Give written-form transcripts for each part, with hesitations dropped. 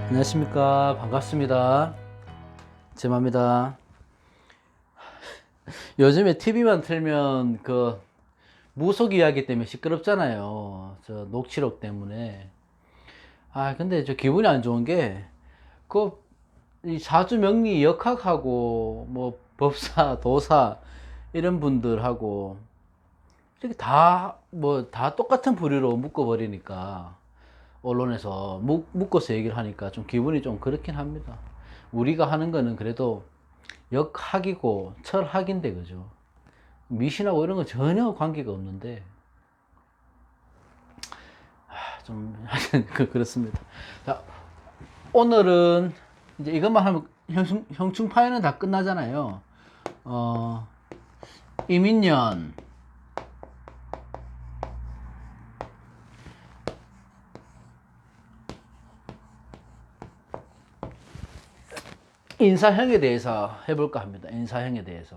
안녕하십니까. 반갑습니다. 제마입니다. 요즘에 TV만 틀면 그 무속 이야기 때문에 시끄럽잖아요. 저 녹취록 때문에. 근데 저 기분이 안 좋은 게, 그, 이 사주 명리 역학하고, 뭐, 법사, 도사, 이런 분들하고, 이렇게 다, 뭐, 다 똑같은 부류로 묶어버리니까, 언론에서 묶어서 얘기를 하니까 좀 기분이 좀 그렇긴 합니다. 우리가 하는 거는 그래도 역학이고 철학인데, 그죠? 미신하고 이런 거 전혀 관계가 없는데, 좀 하여튼 그렇습니다. 자, 오늘은 이제 이것만 하면 형충 파일은 다 끝나잖아요. 어, 이민년 인사형에 대해서 해볼까 합니다. 인사형에 대해서.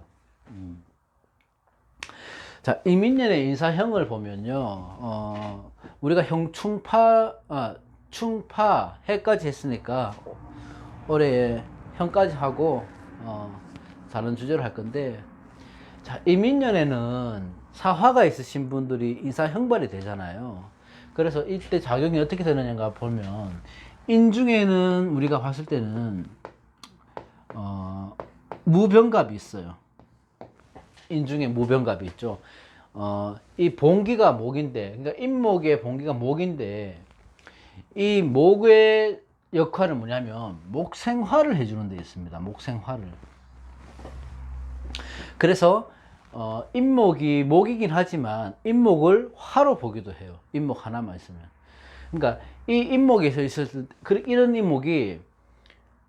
자, 이민년의 인사형을 보면요, 우리가 형충파, 충파, 해까지 했으니까 올해 형까지 하고, 다른 주제로 할 건데, 자, 이민년에는 사화가 있으신 분들이 인사형발이 되잖아요. 그래서 이때 작용이 어떻게 되느냐가 보면, 인중에는 우리가 봤을 때는, 무병갑이 있어요. 인중에 무병갑이 있죠. 이 봉기가 목인데, 그러니까 인목의 봉기가 목인데, 이 목의 역할은 뭐냐면 목생화를 해주는 데 있습니다. 목생화를. 그래서 인목이 목이긴 하지만 인목을 화로 보기도 해요. 인목 하나만 있으면. 그러니까 이 인목에서 있을 때 이런 인목이,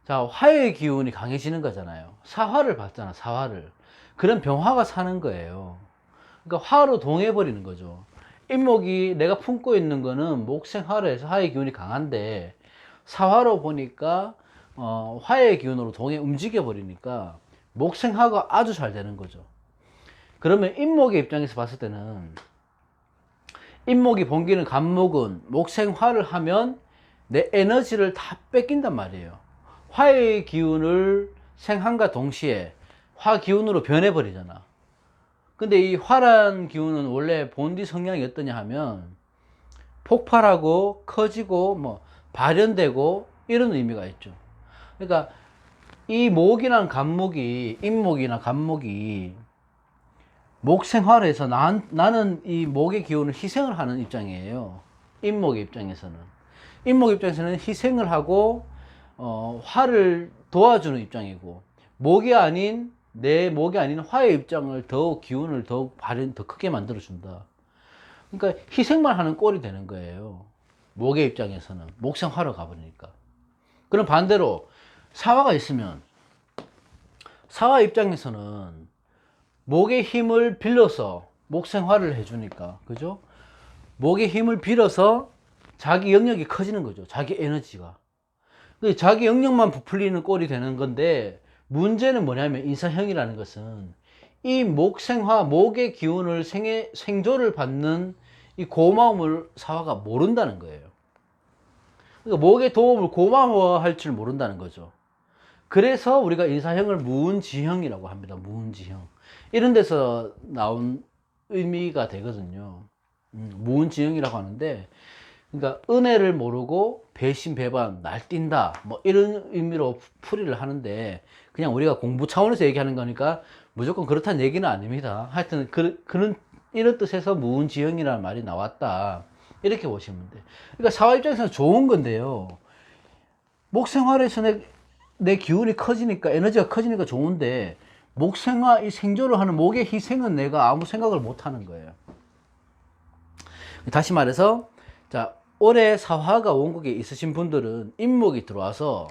자, 화의 기운이 강해지는 거잖아요. 사화를 받잖아, 사화를. 그런 병화가 사는 거예요. 그러니까 화로 동해버리는 거죠. 인목이 내가 품고 있는 거는 목생화로 해서 화의 기운이 강한데, 사화로 보니까 화의 기운으로 동해 움직여 버리니까 목생화가 아주 잘 되는 거죠. 그러면 인목의 입장에서 봤을 때는, 인목이 본기는 간목은 목생화를 하면 내 에너지를 다 뺏긴단 말이에요. 화의 기운을 생한과 동시에 화 기운으로 변해버리잖아. 근데 이 화란 기운은 원래 본디 성향이 어떠냐 하면 폭발하고 커지고 뭐 발현되고 이런 의미가 있죠. 그러니까 이 목이나 간목이, 인목이나 간목이 목생화를 해서 나는 이 목의 기운을 희생을 하는 입장이에요. 인목의 입장에서는. 인목 입장에서는 희생을 하고 화를 도와주는 입장이고, 목이 아닌, 내 목이 아닌 화의 입장을 더욱 기운을 더욱 발현 더 크게 만들어 준다. 그러니까 희생만 하는 꼴이 되는 거예요. 목의 입장에서는 목생화로 가버리니까. 그럼 반대로 사화가 있으면, 사화 입장에서는 목의 힘을 빌려서 목생화를 해주니까, 그죠? 목의 힘을 빌어서 자기 영역이 커지는 거죠. 자기 에너지가. 자기 영역만 부풀리는 꼴이 되는 건데, 문제는 뭐냐면 인사형이라는 것은 이 목생화, 목의 기운을 생조를 받는 이 고마움을 사화가 모른다는 거예요. 그러니까 목의 도움을 고마워할 줄 모른다는 거죠. 그래서 우리가 인사형을 무은지형이라고 합니다. 무은지형. 이런 데서 나온 의미가 되거든요. 무은지형이라고 하는데, 그러니까 은혜를 모르고 배신 배반 날뛴다 뭐 이런 의미로 풀이를 하는데, 그냥 우리가 공부 차원에서 얘기하는 거니까 무조건 그렇다는 얘기는 아닙니다. 하여튼 그런 이런 뜻에서 무은지형이라는 말이 나왔다, 이렇게 보시면 돼요. 그러니까 사화 입장에서는 좋은 건데요, 목생활에서 내 기운이 커지니까, 에너지가 커지니까 좋은데, 목생화, 이 생조를 하는 목의 희생은 내가 아무 생각을 못 하는 거예요. 다시 말해서, 자, 올해 사화가 원국에 있으신 분들은 인목이 들어와서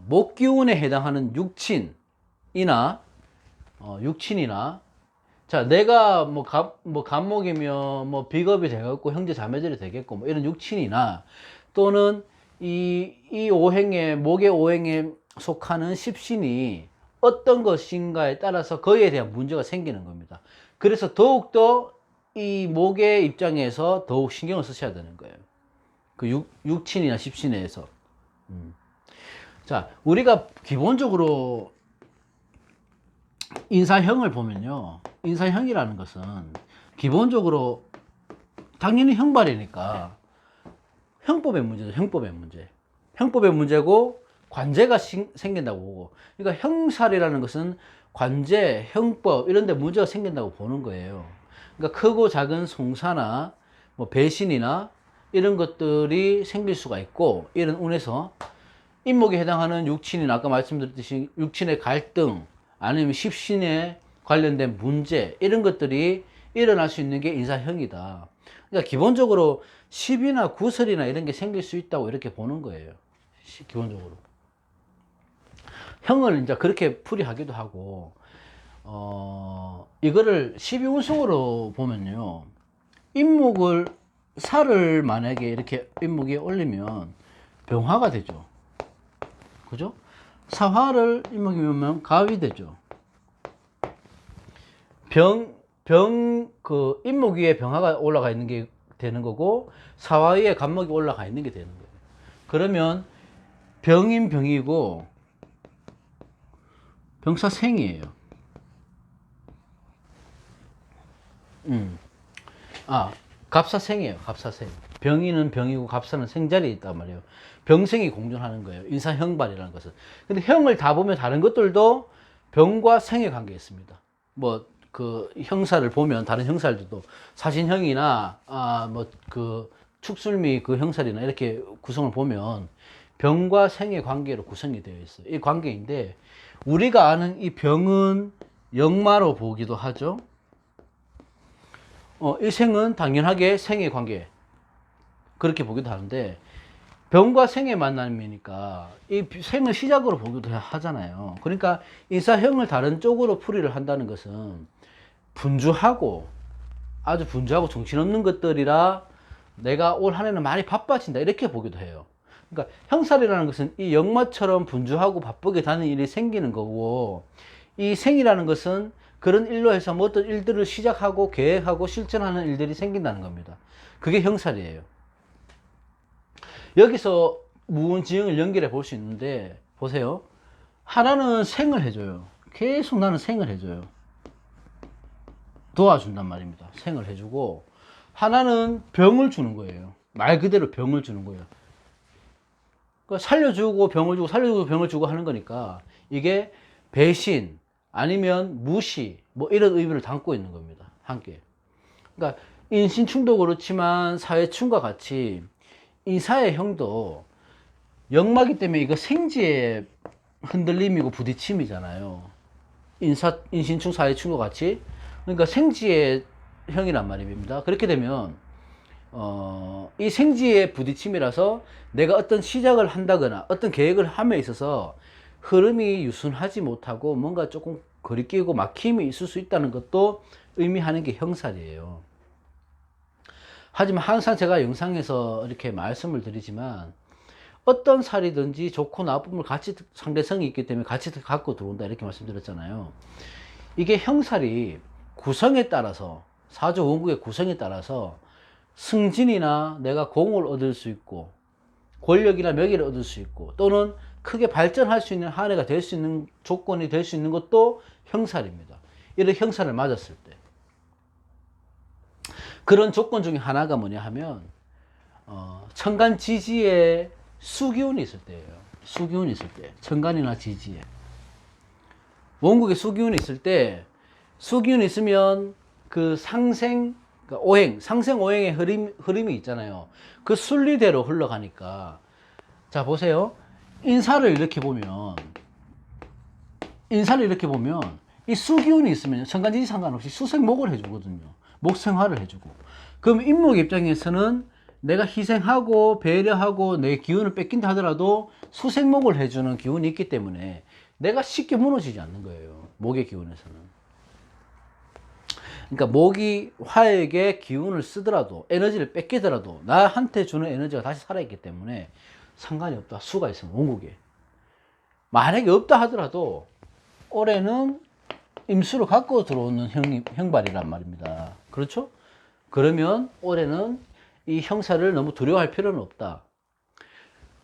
목 기운에 해당하는 육친이나, 자, 내가 뭐 간목이면 뭐 비겁이 되겠고 형제 자매들이 되겠고 뭐 이런 육친이나, 또는 이 오행에, 목의 오행에 속하는 십신이 어떤 것인가에 따라서 거기에 대한 문제가 생기는 겁니다. 그래서 더욱더 이 목의 입장에서 더욱 신경을 쓰셔야 되는 거예요. 그 육친이나 십신에서. 자, 우리가 기본적으로 인사형을 보면요. 인사형이라는 것은 기본적으로 당연히 형발이니까 형법의 문제죠. 형법의 문제. 형법의 문제고 관제가 생긴다고 보고. 그러니까 형살이라는 것은 관제, 형법 이런 데 문제가 생긴다고 보는 거예요. 그러니까 크고 작은 송사나 뭐 배신이나 이런 것들이 생길 수가 있고, 이런 운에서 인목에 해당하는 육친이나 아까 말씀드렸듯이 육친의 갈등 아니면 십신에 관련된 문제 이런 것들이 일어날 수 있는 게 인사형이다. 그러니까 기본적으로 십이나 구설이나 이런 게 생길 수 있다고 이렇게 보는 거예요. 기본적으로. 형을 이제 그렇게 풀이하기도 하고, 이거를 12운승으로 보면요. 인목을, 살을 만약에 이렇게 인목에 올리면 병화가 되죠. 그죠? 사화를 인목에 오면 가위 되죠. 그 인목 위에 병화가 올라가 있는 게 되는 거고, 사화 위에 간목이 올라가 있는 게 되는 거예요. 그러면 병인 병이고, 병사생이에요. 갑사생이에요. 갑사생. 병인은 병이고 갑사는 생자리에 있단 말이에요. 병생이 공존하는 거예요. 인사형발이라는 것은. 근데 형을 다 보면 다른 것들도 병과 생의 관계가 있습니다. 뭐 그 형사를 보면 다른 형살들도 사신형이나 뭐 그 축술미 그 형살이나 이렇게 구성을 보면 병과 생의 관계로 구성이 되어 있어요. 이 관계인데 우리가 아는 이 병은 역마로 보기도 하죠. 이 생은 당연하게 생의 관계 그렇게 보기도 하는데 병과 생의 만남이니까 이 생을 시작으로 보기도 하잖아요. 그러니까 인사형을 다른 쪽으로 풀이를 한다는 것은 분주하고 아주 분주하고 정신없는 것들이라 내가 올 한 해는 많이 바빠진다 이렇게 보기도 해요. 그러니까 형살이라는 것은 이 역마처럼 분주하고 바쁘게 다니는 일이 생기는 거고, 이 생이라는 것은 그런 일로 해서 뭐 어떤 일들을 시작하고 계획하고 실천하는 일들이 생긴다는 겁니다. 그게 형살이에요. 여기서 무운지응을 연결해 볼 수 있는데 보세요. 하나는 생을 해줘요. 계속 나는 생을 해줘요. 도와준단 말입니다. 생을 해주고, 하나는 병을 주는 거예요. 말 그대로 병을 주는 거예요. 그러니까 살려주고 병을 주고 살려주고 병을 주고 하는 거니까 이게 배신 아니면 무시 뭐 이런 의미를 담고 있는 겁니다. 함께. 그러니까 인신충도 그렇지만 사회충과 같이 인사의 형도 역마기 때문에 이거 생지의 흔들림이고 부딪힘이잖아요. 인신충 사회충과 같이. 그러니까 생지의 형이란 말입니다. 그렇게 되면 이 생지의 부딪힘이라서 내가 어떤 시작을 한다거나 어떤 계획을 함에 있어서 흐름이 유순하지 못하고 뭔가 조금 거리끼고 막힘이 있을 수 있다는 것도 의미하는 게 형살이에요. 하지만 항상 제가 영상에서 이렇게 말씀을 드리지만 어떤 살이든지 좋고 나쁨을 같이 상대성이 있기 때문에 같이 갖고 들어온다 이렇게 말씀드렸잖아요. 이게 형살이 구성에 따라서 사주 원국의 구성에 따라서 승진이나 내가 공을 얻을 수 있고 권력이나 명예를 얻을 수 있고 또는 크게 발전할 수 있는 한 해가 될 수 있는 조건이 될 수 있는 것도 형살입니다. 이런 형살을 맞았을 때 그런 조건 중에 하나가 뭐냐 하면 천간 지지에 수기운이 있을 때예요. 수기운이 있을 때 천간이나 지지에 원국에 수기운이 있을 때 수기운이 있으면 그 상생 그러니까 오행, 상생 오행의 흐름이 있잖아요. 그 순리대로 흘러가니까 자 보세요. 인사를 이렇게 보면 이 수기운이 있으면 천간지지 상관없이 수생목을 해주거든요. 목생화를 해주고 그럼 인목 입장에서는 내가 희생하고 배려하고 내 기운을 뺏긴다 하더라도 수생목을 해주는 기운이 있기 때문에 내가 쉽게 무너지지 않는 거예요. 목의 기운에서는. 그러니까 목이 화에게 기운을 쓰더라도 에너지를 뺏기더라도 나한테 주는 에너지가 다시 살아있기 때문에 상관이 없다. 수가 있으면 원국에 만약에 없다 하더라도 올해는 임수를 갖고 들어오는 형발이란 말입니다. 그렇죠? 그러면 올해는 이 형사를 너무 두려워할 필요는 없다.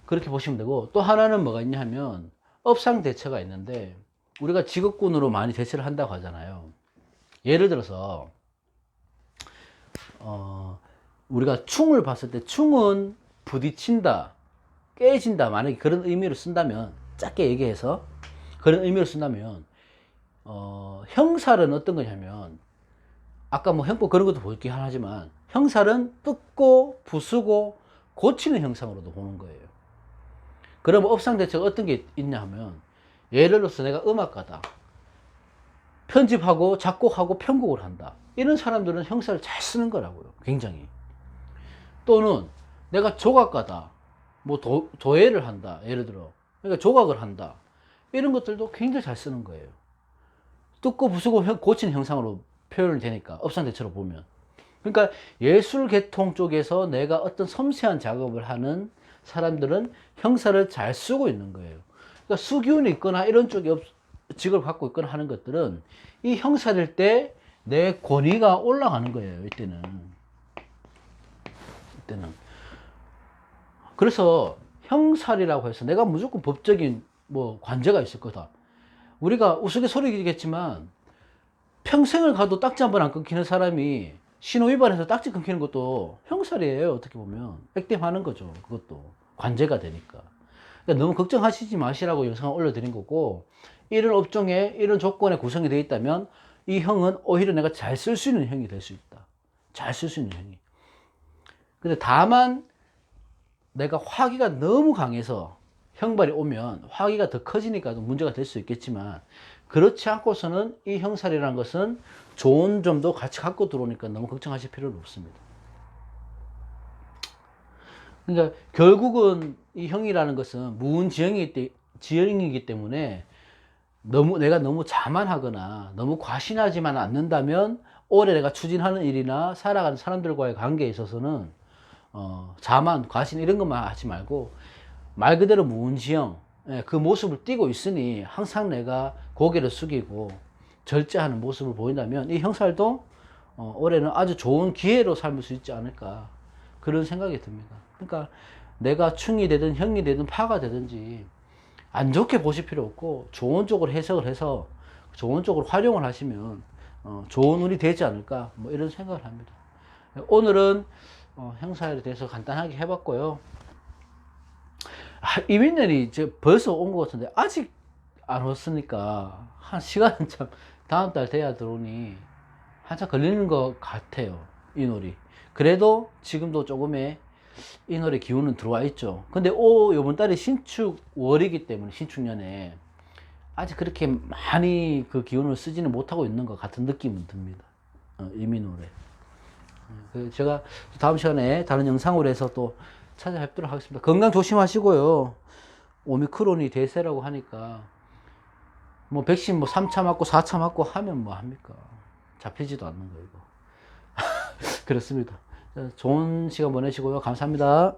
그렇게 보시면 되고, 또 하나는 뭐가 있냐 하면 업상 대처가 있는데, 우리가 직업군으로 많이 대처를 한다고 하잖아요. 예를 들어서 우리가 충을 봤을 때 충은 부딪힌다, 깨진다, 만약에 그런 의미로 쓴다면, 짧게 얘기해서 그런 의미로 쓴다면 형살은 어떤 거냐면, 아까 뭐 형법 그런 것도 보긴 하지만 형살은 뜯고 부수고 고치는 형상으로도 보는 거예요. 그러면 업상 대처가 어떤 게 있냐 하면, 예를 들어서 내가 음악가다, 편집하고 작곡하고 편곡을 한다, 이런 사람들은 형사를 잘 쓰는 거라고요. 굉장히. 또는 내가 조각가다, 뭐 도예를 한다, 예를 들어 그러니까 조각을 한다, 이런 것들도 굉장히 잘 쓰는 거예요. 뜯고 부수고 고치는 형상으로 표현이 되니까, 업상대처로 보면. 그러니까 예술 계통 쪽에서 내가 어떤 섬세한 작업을 하는 사람들은 형사를 잘 쓰고 있는 거예요. 그러니까 수기운이 있거나 이런 쪽에 직업을 갖고 있거나 하는 것들은 이 형사될 때 내 권위가 올라가는 거예요. 이때는. 그래서 형살이라고 해서 내가 무조건 법적인 뭐 관제가 있을 거다. 우리가 우스갯소리겠지만 평생을 가도 딱지 한 번 안 끊기는 사람이 신호 위반해서 딱지 끊기는 것도 형살이에요. 어떻게 보면 액땜하는 거죠. 그것도 관제가 되니까. 그러니까 너무 걱정하시지 마시라고 영상을 올려드린 거고, 이런 업종에 이런 조건에 구성이 되어 있다면 이 형은 오히려 내가 잘 쓸 수 있는 형이 될 수 있다. 잘 쓸 수 있는 형이. 근데 다만 내가 화기가 너무 강해서 형벌이 오면 화기가 더 커지니까 문제가 될 수 있겠지만, 그렇지 않고서는 이 형살이라는 것은 좋은 점도 같이 갖고 들어오니까 너무 걱정하실 필요는 없습니다. 그러니까 결국은 이 형이라는 것은 무은지형이기 때문에 내가 너무 자만하거나 너무 과신하지만 않는다면, 올해 내가 추진하는 일이나 살아가는 사람들과의 관계에 있어서는 자만, 과신 이런 것만 하지 말고 말 그대로 무은지형, 그 모습을 띠고 있으니 항상 내가 고개를 숙이고 절제하는 모습을 보인다면 이 형살도 올해는 아주 좋은 기회로 삼을 수 있지 않을까, 그런 생각이 듭니다. 그러니까 내가 충이 되든 형이 되든 파가 되든지 안 좋게 보실 필요 없고 좋은 쪽으로 해석을 해서 좋은 쪽으로 활용을 하시면 좋은 운이 되지 않을까, 뭐 이런 생각을 합니다. 오늘은 형사에 대해서 간단하게 해봤고요. 이민년이 이제 벌써 온 것 같은데 아직 안 왔으니까 한 시간은 참 다음 달 돼야 들어오니 한참 걸리는 것 같아요. 이 놀이. 그래도 지금도 조금의 이 놀의 기운은 들어와 있죠. 근데 요번 달이 신축월이기 때문에, 신축년에 아직 그렇게 많이 그 기운을 쓰지는 못하고 있는 것 같은 느낌은 듭니다. 이민월에. 제가 다음 시간에 다른 영상으로 해서 또 찾아뵙도록 하겠습니다. 건강 조심하시고요. 오미크론이 대세라고 하니까 뭐 백신 뭐 3차 맞고 4차 맞고 하면 뭐 합니까? 잡히지도 않는 거 이거. 그렇습니다. 좋은 시간 보내시고요. 감사합니다.